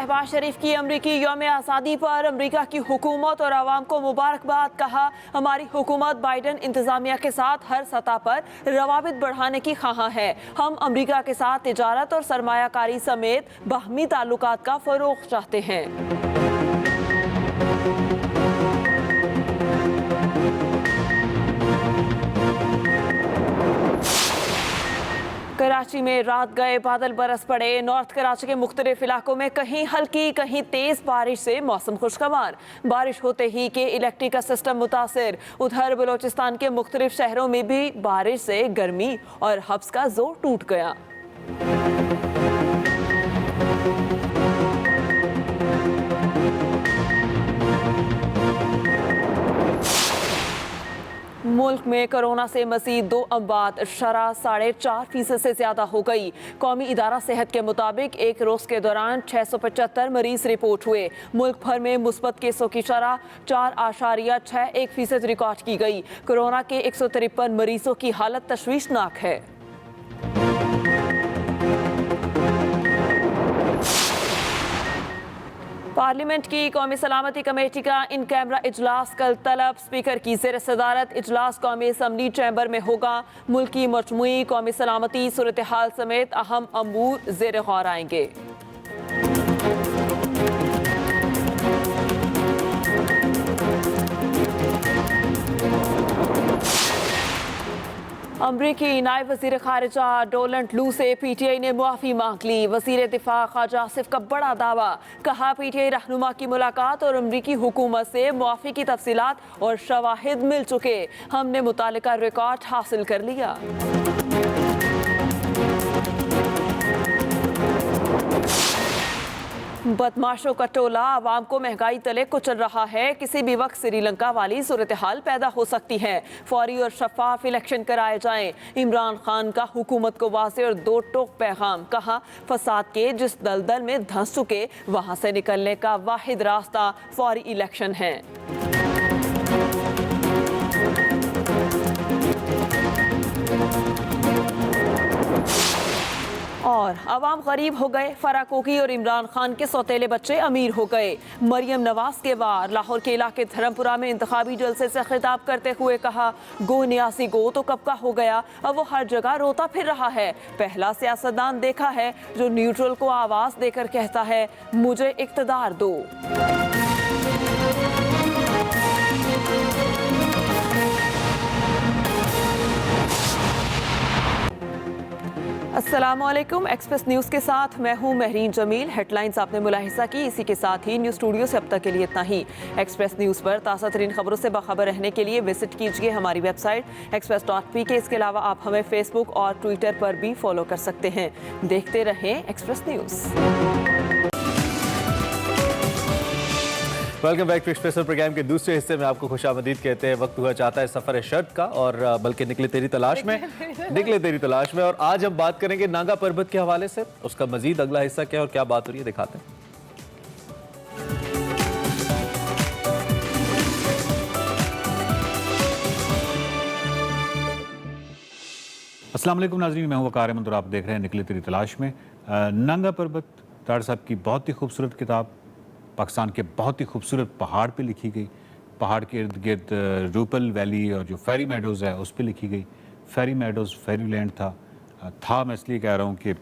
शहबाज शरीफ की अमरीकी यौम आज़ादी पर अमरीका की हुकूमत और आवाम को मुबारकबाद। कहा, हमारी हुकूमत बाइडन इंतजामिया के साथ हर सतह पर रवाबित बढ़ाने की ख्वाह है। हम अमरीका के साथ तिजारत और सरमायाकारी समेत बाहमी ताल्लुकात का फरोग चाहते हैं। कराची में रात गए बादल बरस पड़े। नॉर्थ कराची के मुख्तलिफ इलाकों में कहीं हल्की कहीं तेज बारिश से मौसम खुशगवार। बारिश होते ही के इलेक्ट्रिक का सिस्टम मुतासिर। उधर बलोचिस्तान के मुख्तलिफ शहरों में भी बारिश से गर्मी और हब्स का जोर टूट गया। मुल्क में कोरोना से मजीद 2 अमवात, शरह 4.5% से ज्यादा हो गई। कौमी इदारा सेहत के मुताबिक एक रोज के दौरान 675 मरीज रिपोर्ट हुए। मुल्क भर में मुस्बत केसों की शरह 4.61% रिकॉर्ड की गई। कोरोना के 153 मरीजों की हालत तशवीशनाक है। पार्लियामेंट की कौमी सलामती कमेटी का इन कैमरा इजलास कल तलब। स्पीकर की ज़ेर सदारत इजलास कौमी असम्बली चैम्बर में होगा। मुल्क की मजमूई कौमी सलामती सूरत हाल समेत अहम अमूर ज़ेर गौर आएंगे। अमरीकी नायब वज़ीर ख़ारिजा डोनाल्ड लू से पीटीआई ने मुआफ़ी मांग ली। वज़ीर दिफ़ा ख़ाजा आसिफ का बड़ा दावा। कहा, पीटीआई रहनुमा की मुलाकात और अमरीकी हुकूमत से मुआफ़ी की तफसीलात और शवाहिद मिल चुके। हमने मुतालिका रिकॉर्ड हासिल कर लिया। बदमाशों का टोला आवाम को महंगाई तले कुचल रहा है। किसी भी वक्त श्रीलंका वाली सूरत हाल पैदा हो सकती है। फौरी और शफाफ इलेक्शन कराए जाएं। इमरान खान का हुकूमत को वाज़ेह और 2 टोक पैगाम। कहा, फसाद के जिस दलदल में धंस चुके वहां से निकलने का वाहिद रास्ता फौरी इलेक्शन है। और अवाम गरीब हो गए। फराह कोकी और इमरान खान के सौतेले बच्चे अमीर हो गए। मरियम नवाज के वार। लाहौर के इलाके धर्मपुरा में इंतखाबी जलसे से खिताब करते हुए कहा, गो न्यासी गो तो कब का हो गया, अब वो हर जगह रोता फिर रहा है। पहला सियासतदान देखा है जो न्यूट्रल को आवाज देकर कहता है, मुझे इक्तदार दो। अस्सलामुअलैकुम। एक्सप्रेस न्यूज़ के साथ मैं हूं महरीन जमील। हेडलाइंस आपने मुलाहिजा की। इसी के साथ ही न्यूज़ स्टूडियो से अब तक के लिए इतना ही। एक्सप्रेस न्यूज़ पर ताज़ा तरीन खबरों से बाखबर रहने के लिए विजिट कीजिए हमारी वेबसाइट express.pk। इसके अलावा आप हमें फेसबुक और ट्विटर पर भी फॉलो कर सकते हैं। देखते रहें Express News. Welcome back to Express program के दूसरे हिस्से में आपको खुशामदीद कहते हैं। वक्त हुआ चाहता है सफ़र शर्ट का और बल्कि निकले तेरी तलाश में और आज हम बात करेंगे नागा पर्वत के हवाले से। उसका मजीद अगला हिस्सा क्या है और क्या बात हो रही है दिखाते हैं। अस्सलाम वालेकुम नाज़रीन, मैं हूं वकार अहमद और आप देख रहे हैं निकले तेरी तलाश में। नागा पर्वत तार साहब की बहुत ही खूबसूरत किताब, पाकिस्तान के बहुत ही खूबसूरत पहाड़ पे लिखी गई। पहाड़ के इर्द गिर्द रूपल वैली और जो फेरी मेडोज़ है उस पे लिखी गई। फेरी मेडोज़ फेरी लैंड था मैं इसलिए कह रहा हूँ कि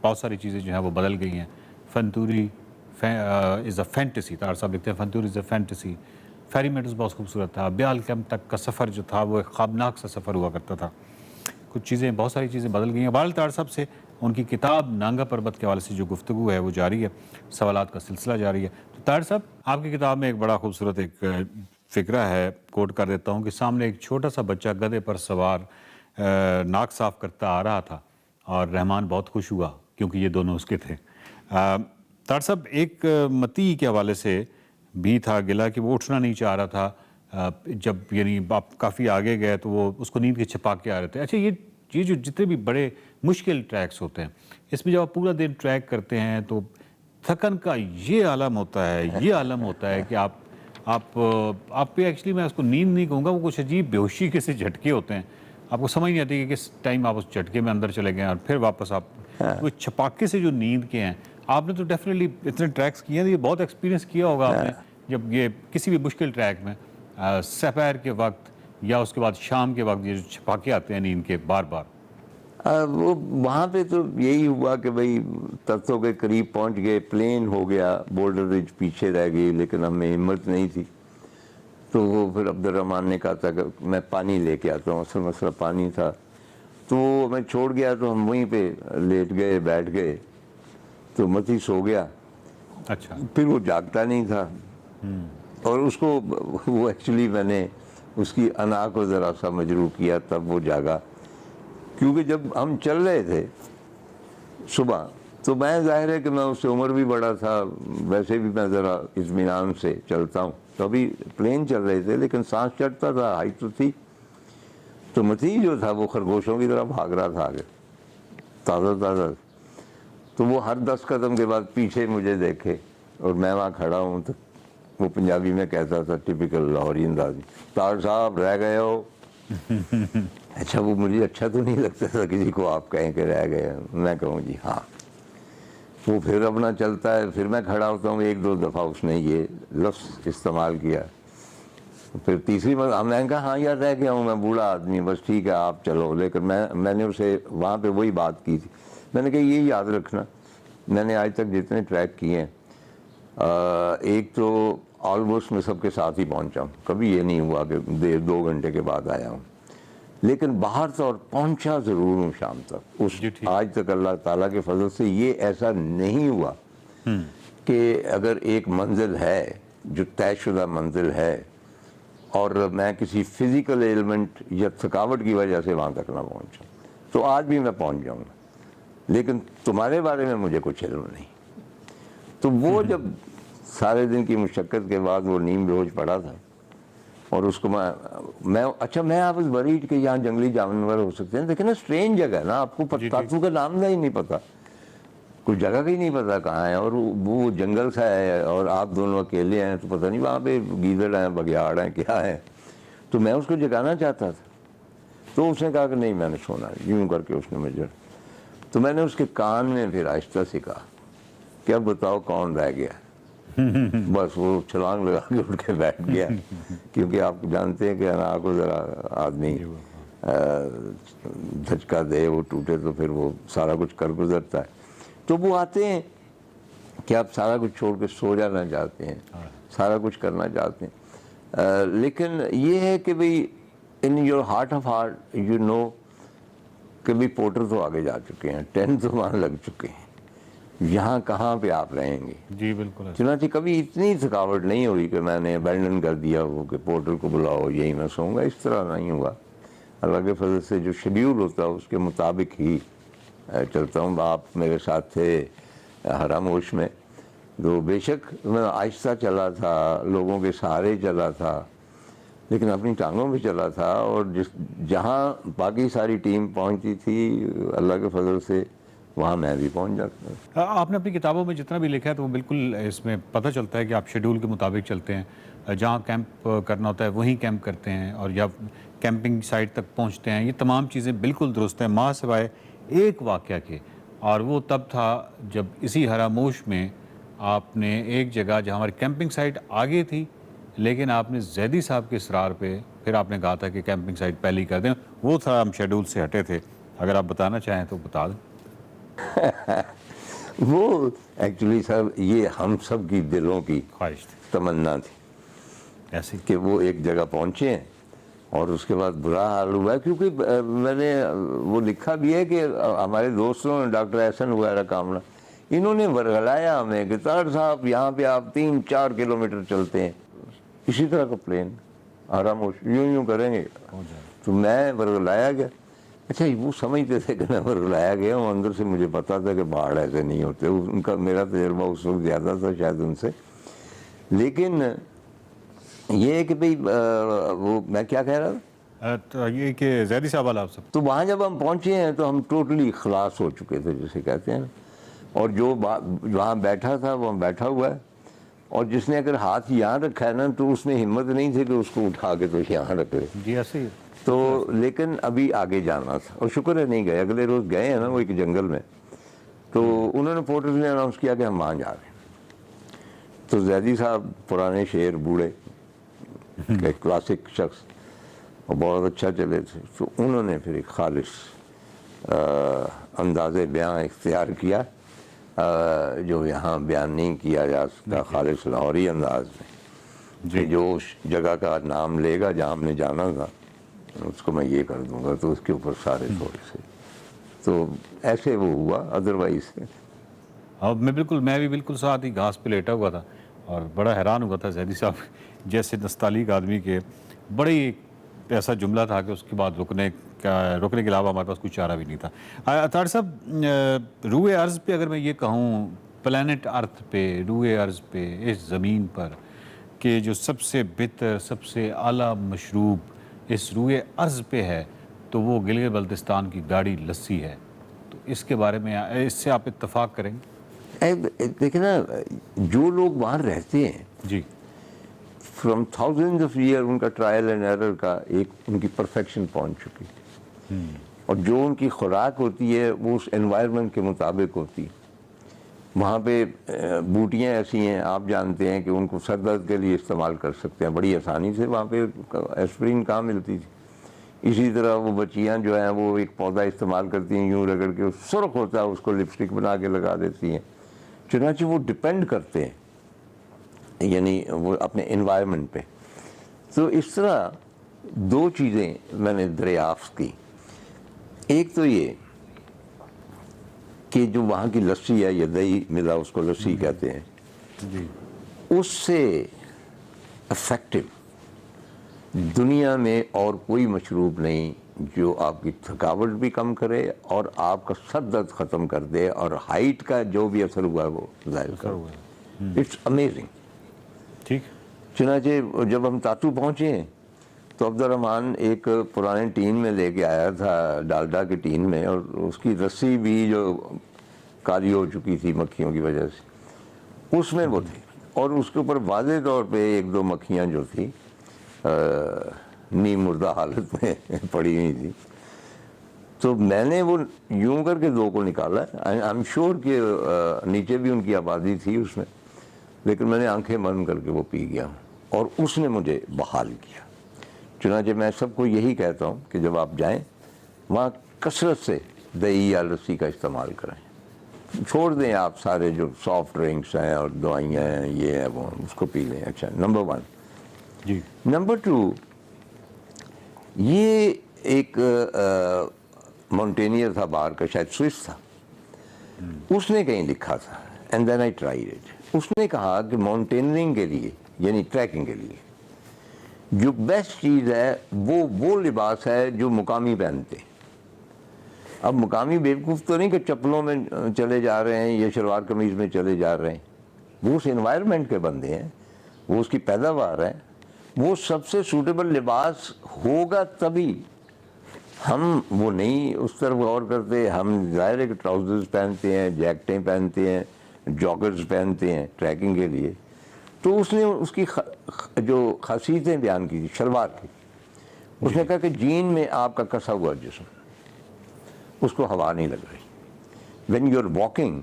बहुत सारी चीज़ें जो हैं वो बदल गई हैं। फंतूरी इज़ अ फैंटेसी, तार साहब लिखते हैं फंतूरी is a fantasy. Fairy Meadows बहुत खूबसूरत था। ब्याल कैंप तक का सफ़र जो था वो एक ख्वाबनाक सा सफ़र हुआ करता था। कुछ चीज़ें, बहुत सारी चीज़ें बदल गई हैं। बाल तार साहब से उनकी किताब नागा पर्वत के हवाले से जो गुफ्तगू है वो जारी है, सवालात का सिलसिला जारी है। तो तार साहब, आपकी किताब में एक बड़ा खूबसूरत एक फ़िक्रा है, कोट कर देता हूँ कि सामने एक छोटा सा बच्चा गधे पर सवार नाक साफ़ करता आ रहा था और रहमान बहुत खुश हुआ क्योंकि ये दोनों उसके थे। तार साहब, एक मती के हवाले से भी था गिला कि वो उठना नहीं चाह रहा था। जब यानी आप काफ़ी आगे गए तो वो उसको नींद के छिपा के आ रहे थे। अच्छा, ये जो जितने भी बड़े मुश्किल ट्रैक्स होते हैं इसमें जब आप पूरा दिन ट्रैक करते हैं तो थकन का ये आलम होता है कि आप पे एक्चुअली मैं उसको नींद नहीं कहूँगा, वो कुछ अजीब बेहोशी के से झटके होते हैं। आपको समझ नहीं आती कि किस टाइम आप उस झटके में अंदर चले गए और फिर वापस आप वो छपाके से जो नींद के हैं आपने तो डेफिनेटली इतने ट्रैक्स किए हैं, ये बहुत एक्सपीरियंस किया होगा आपने जब ये किसी भी मुश्किल ट्रैक में सफर के वक्त या उसके बाद शाम के वक्त ये जो छपाके आते हैं नींद के बार बार। वो वहाँ पे तो यही हुआ कि भाई तख्तों के करीब पहुँच गए, प्लेन हो गया, बोल्डर रिज पीछे रह गई, लेकिन हमें हिम्मत नहीं थी। तो वो फिर अब्दुर्रहमान ने कहा था कि मैं पानी लेके आता हूँ, असल मसला पानी था। तो वो हमें छोड़ गया, तो हम वहीं पे लेट गए, बैठ गए, तो मती सो गया। अच्छा। फिर वो जागता नहीं था, और उसको वो एक्चुअली मैंने उसकी अना को ज़रा सा मजरूह किया, तब वो जागा। क्योंकि जब हम चल रहे थे सुबह, तो मैं जाहिर है कि मैं उससे उम्र भी बड़ा था, वैसे भी मैं ज़रा इत्मीनान से चलता हूँ। तो अभी प्लेन चल रहे थे, लेकिन सांस चढ़ता था, हाइट तो थी। तो मती जो था वो खरगोशों की तरह भाग रहा था आगे, ताज़ा ताज़ा। तो वो हर 10 कदम के बाद पीछे मुझे देखे, और मैं वहाँ खड़ा हूँ, तो वो पंजाबी में कहता था, टिपिकल लाहौरी अंदाज़ी, तार साहब रह गए हो। अच्छा, वो मुझे अच्छा तो नहीं लगता था किसी को आप कहें कि रह गए, मैं कहूँ जी हाँ। वो फिर अपना चलता है, फिर मैं खड़ा होता हूँ, 1-2 दफ़ा उसने ये लफ्ज़ इस्तेमाल किया। फिर तीसरी बार मैंने कहा हाँ यार रह गया हूँ, मैं बूढ़ा आदमी, बस ठीक है आप चलो। लेकिन मैंने उसे वहाँ पे वही बात की थी, मैंने कहा ये याद रखना, मैंने आज तक जितने ट्रैक किए हैं, एक तो ऑलमोस्ट मैं सबके साथ ही पहुँचा हूँ, कभी ये नहीं हुआ कि 1.5-2 घंटे के बाद आया हूँ। लेकिन बाहर तो और पहुंचा ज़रूर हूँ शाम तक। उस आज तक अल्लाह ताला के फजल से ये ऐसा नहीं हुआ कि अगर एक मंजिल है जो तयशुदा मंजिल है और मैं किसी फिज़िकल एलिमेंट या थकावट की वजह से वहाँ तक ना पहुँचा, तो आज भी मैं पहुँच जाऊँगा। लेकिन तुम्हारे बारे में मुझे कुछ इल्म नहीं। तो वो जब सारे दिन की मुशक्क़त के बाद वो नीम बेहोश पड़ा था, और उसको मैं अच्छा मैं आप वरीड के यहाँ जंगली जानवर हो सकते हैं, लेकिन ना स्ट्रेंज जगह है ना, आपको तातू का नाम का ही नहीं पता, कुछ जगह का ही नहीं पता कहाँ है, और वो जंगल सा है, और आप दोनों अकेले हैं, तो पता नहीं वहाँ पे गीदड़ हैं, बघियाड़ हैं, क्या है। तो मैं उसको जगाना चाहता था, तो उसने कहा कि नहीं मैंने सोना, यूँ करके उसने मुझे, तो मैंने उसके कान में फिर आहिस्ता से कहा कि अब बताओ कौन रह गया। बस वो छलांग लगा के उठ के बैठ गया, क्योंकि आप जानते हैं कि अना को ज़रा आदमी धचका दे, वो टूटे तो फिर वो सारा कुछ कर गुजरता है। तो वो आते हैं कि आप सारा कुछ छोड़ के सो जाना चाहते हैं, सारा कुछ करना चाहते हैं, लेकिन ये है कि भाई in your heart of heart you know कि भाई पोर्टर तो आगे जा चुके हैं, टेंट तो वहाँ लग चुके हैं, यहाँ कहाँ पे आप रहेंगे। जी बिल्कुल। चुनांचे कभी इतनी थकावट नहीं हुई कि मैंने अबैंडन कर दिया वो कि पोर्टर को बुलाओ यही मैं सोऊंगा, इस तरह नहीं हुआ। अल्लाह के फजल से जो शेड्यूल होता है उसके मुताबिक ही चलता हूँ। आप मेरे साथ थे हरामोश में, तो बेशक मैं आहिस्ता चला था, लोगों के सहारे चला था, लेकिन अपनी टांगों पे चला था, और जहाँ बाकी सारी टीम पहुँची थी अल्लाह के फजल से वहाँ मैं भी पहुँच जाता। आपने अपनी किताबों में जितना भी लिखा है तो वो बिल्कुल इसमें पता चलता है कि आप शेड्यूल के मुताबिक चलते हैं, जहाँ कैंप करना होता है वहीं कैंप करते हैं, और जब कैंपिंग साइट तक पहुँचते हैं ये तमाम चीज़ें बिल्कुल दुरुस्त हैं, माँ सिवाय एक वाक़या के, और वो तब था जब इसी हरामोश में आपने एक जगह जहाँ हमारी कैंपिंग साइट आगे थी, लेकिन आपने जैदी साहब के इसरार पे फिर आपने कहा था कि कैंपिंग साइट पहले ही कर दें, वो था हम शेड्यूल से हटे थे। अगर आप बताना चाहें तो बता दें। वो एक्चुअली सर ये हम सब की दिलों की ख्वाहिश थी, तमन्ना थी ऐसी कि वो एक जगह पहुँचे हैं, और उसके बाद बुरा हाल हुआ है। क्योंकि मैंने वो लिखा भी है कि हमारे दोस्तों ने, डॉक्टर एहसन वगैरह कामना, इन्होंने वर्गलाया हमें कि तार साहब यहाँ पे आप 3-4 किलोमीटर चलते हैं, इसी तरह का प्लेन आरामोश यूं करेंगे, तो मैं वर्गलाया गया। अच्छा वो समझते थे कि मैं वर्गलाया गया हूँ, अंदर से मुझे पता था कि पहाड़ ऐसे नहीं होते। उनका मेरा तजर्बा उस वक्त ज़्यादा था शायद उनसे, लेकिन ये है कि भाई वो मैं क्या कह रहा था, तो ये कि जैदी साहब वाला आप सब, तो वहाँ जब हम पहुँचे हैं तो हम टोटली खलास हो चुके थे जिसे कहते हैं, और जो वहाँ बैठा था वो बैठा हुआ है, और जिसने अगर हाथ यहाँ रखा है ना तो उसमें हिम्मत नहीं थी कि उसको उठा के तो यहाँ रख ले। जी ऐसे ही। तो लेकिन अभी आगे जाना था, और शुक्र है नहीं गए, अगले रोज़ गए हैं ना वो एक जंगल में, تو انہوں نے پورٹرز نے اناؤنس کیا کہ ہم وہاں جا رہے ہیں. تو زیدی صاحب پرانے شعر بوڑھے ایک کلاسک شخص اور بہت اچھا چلے تھے, تو انہوں نے پھر ایک خالص انداز بیان اختیار کیا جو یہاں بیان نہیں کیا جا سکتا, خالص لاہوری انداز میں, کہ جو اس جگہ کا نام لے گا جہاں ہم نے جانا تھا اس کو میں یہ کر دوں گا, تو اس کے اوپر سارے تھوڑے سے, تو ایسے وہ ہوا. ادروائز اب میں بھی بالکل ساتھ ہی گھاس پہ لیٹا ہوا تھا اور بڑا حیران ہوا تھا زیدی صاحب جیسے نستعلیق آدمی کے. بڑی ایسا جملہ تھا کہ اس کے بعد رکنے کے علاوہ ہمارے پاس کوئی چارہ بھی نہیں تھا. اطہر صاحب, روئے ارض پہ اگر میں یہ کہوں, پلانٹ ارتھ پہ, روئے ارض پہ, اس زمین پر, کہ جو سب سے بہتر, سب سے اعلیٰ مشروب اس روئے ارض پہ ہے تو وہ گلگت بلتستان کی گاڑی لسی ہے. تو اس کے بارے میں اس سے آپ اتفاق کریں گے؟ دیکھیں نا, جو لوگ وہاں رہتے ہیں جی, فرام تھاؤزنڈ آف ایئر ان کا ٹرائل اینڈ ایرر کا ایک ان کی پرفیکشن پہنچ چکی, اور جو ان کی خوراک ہوتی ہے وہ اس انوائرمنٹ کے مطابق ہوتی. وہاں پہ بوٹیاں ایسی ہیں, آپ جانتے ہیں کہ ان کو سر درد کے لیے استعمال کر سکتے ہیں بڑی آسانی سے. وہاں پہ ایسپرین کہاں ملتی تھی. اسی طرح وہ بچیاں جو ہیں وہ ایک پودا استعمال کرتی ہیں, یوں رگڑ کے سرخ ہوتا ہے اس کو لپسٹک بنا کے لگا دیتی ہیں. چنانچہ وہ ڈپینڈ کرتے ہیں یعنی وہ اپنے انوائرمنٹ پہ. تو اس طرح دو چیزیں میں نے دریافت کی. ایک تو یہ کہ جو وہاں کی لسی ہے یا دہی ملا اس کو لسی کہتے ہیں, اس سے افیکٹو دنیا میں اور کوئی مشروب نہیں جو آپ کی تھکاوٹ بھی کم کرے اور آپ کا سر درد ختم کر دے اور ہائٹ کا جو بھی اثر ہوا ہے وہ ظاہر کر. It's amazing. ٹھیک. چنانچہ جب ہم تاتو پہنچے تو عبد الرحمن ایک پرانے ٹین میں لے کے آیا تھا, ڈالڈا کے ٹین میں, اور اس کی رسی بھی جو کالی ہو چکی تھی مکھیوں کی وجہ سے اس میں وہ تھی, اور اس کے اوپر واضح طور پہ ایک دو مکھیاں جو تھی نیم مردہ حالت میں پڑی ہوئی تھی. تو میں نے وہ یوں کر کے دو کو نکالا. آئی ایم شیور کہ نیچے بھی ان کی آبادی تھی اس میں, لیکن میں نے آنکھیں بند کر کے وہ پی گیا اور اس نے مجھے بحال کیا. چنانچہ میں سب کو یہی کہتا ہوں کہ جب آپ جائیں وہاں کثرت سے دہی یا لسی کا استعمال کریں. چھوڑ دیں آپ سارے جو سافٹ ڈرنکس ہیں اور دوائیاں ہیں یہ ہے وہ, اس کو پی لیں. اچھا, نمبر 1. جی. نمبر 2, یہ ایک ماؤنٹینئر تھا باہر کا, شاید سوئس تھا, اس نے کہیں لکھا تھا, and then I tried it. اس نے کہا کہ ماؤنٹینئرنگ کے لیے یعنی ٹریکنگ کے لیے جو بیسٹ چیز ہے وہ لباس ہے جو مقامی پہنتے ہیں. اب مقامی بیوقوف تو نہیں کہ چپلوں میں چلے جا رہے ہیں یا شلوار قمیض میں چلے جا رہے ہیں, وہ اس انوائرمنٹ کے بندے ہیں, وہ اس کی پیداوار ہے, وہ سب سے سوٹیبل لباس ہوگا تبھی. ہم وہ نہیں اس طرف غور کرتے. ہم ظاہر ہے کہ ٹراؤزرز پہنتے ہیں, جیکٹیں پہنتے ہیں, جاگرز پہنتے ہیں ٹریکنگ کے لیے. تو اس نے اس کی جو خاصیتیں بیان کی تھی شلوار کی. اس نے کہا کہ جین میں آپ کا کسا ہوا جسم, اس کو ہوا نہیں لگ رہی. وین یو آر واکنگ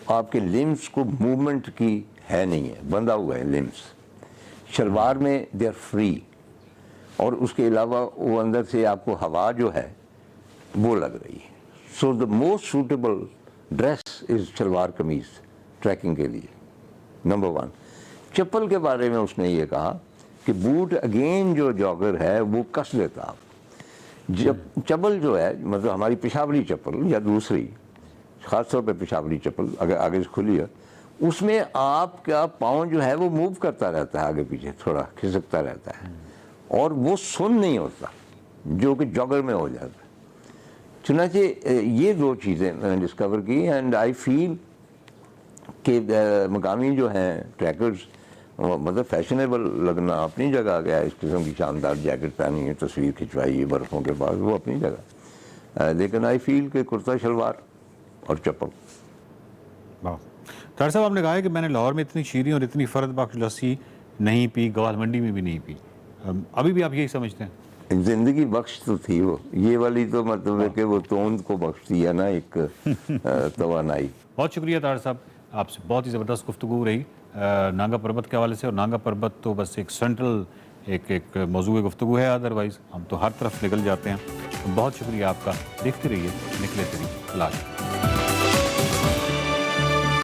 آپ کے لمس کو موومنٹ کی ہے نہیں ہے, بندھا ہوا ہے لمس. شلوار میں دے آر فری, اور اس کے علاوہ وہ اندر سے آپ کو ہوا جو ہے وہ لگ رہی ہے. So the most suitable dress is shalwar kameez trekking کے لیے. نمبر 1. چپل کے بارے میں اس نے یہ کہا کہ بوٹ اگین جو جاگر ہے وہ کس دیتا آپ. چپل جو ہے مطلب ہماری پشاوری چپل یا دوسری, خاص طور پہ پشاوری چپل اگر آگے سے کھلی ہے, اس میں آپ کا پاؤں جو ہے وہ موو کرتا رہتا ہے آگے پیچھے, تھوڑا کھسکتا رہتا ہے, اور وہ سن نہیں ہوتا جو کہ جاگر میں ہو جاتا ہے. چنانچہ یہ دو چیزیں میں نے ڈسکور کی, اینڈ آئی فیل کہ مقامی جو ہیں ٹریکرز مطلب فیشنیبل لگنا اپنی جگہ گیا. اس قسم کی شاندار جیکٹ پہنی ہے, تصویر کھنچوائی ہے برفوں کے بعد, وہ اپنی جگہ. لیکن آئی فیل کہ کرتا شلوار اور چپل. طاہر صاحب, آپ نے کہا ہے کہ میں نے لاہور میں اتنی شیریں اور اتنی فرد بخش لسی نہیں پی, گوال منڈی میں بھی نہیں پی. ابھی بھی آپ یہی سمجھتے ہیں؟ जिंदगी बख्श तो थी वो, ये वाली तो मतलब है कि वो तोंद को बख्शती है ना एक तवानाई। बहुत शुक्रिया तार साहब, आपसे बहुत ही ज़बरदस्त गुफ्तगू रही नांगा पर्वत के हवाले से। और नांगा पर्वत तो बस एक सेंट्रल एक मौजूद गुफ्तगू है, अदरवाइज़ हम तो हर तरफ निकल जाते हैं। तो बहुत शुक्रिया आपका, देखते रहिए निकले तेरी तलाश।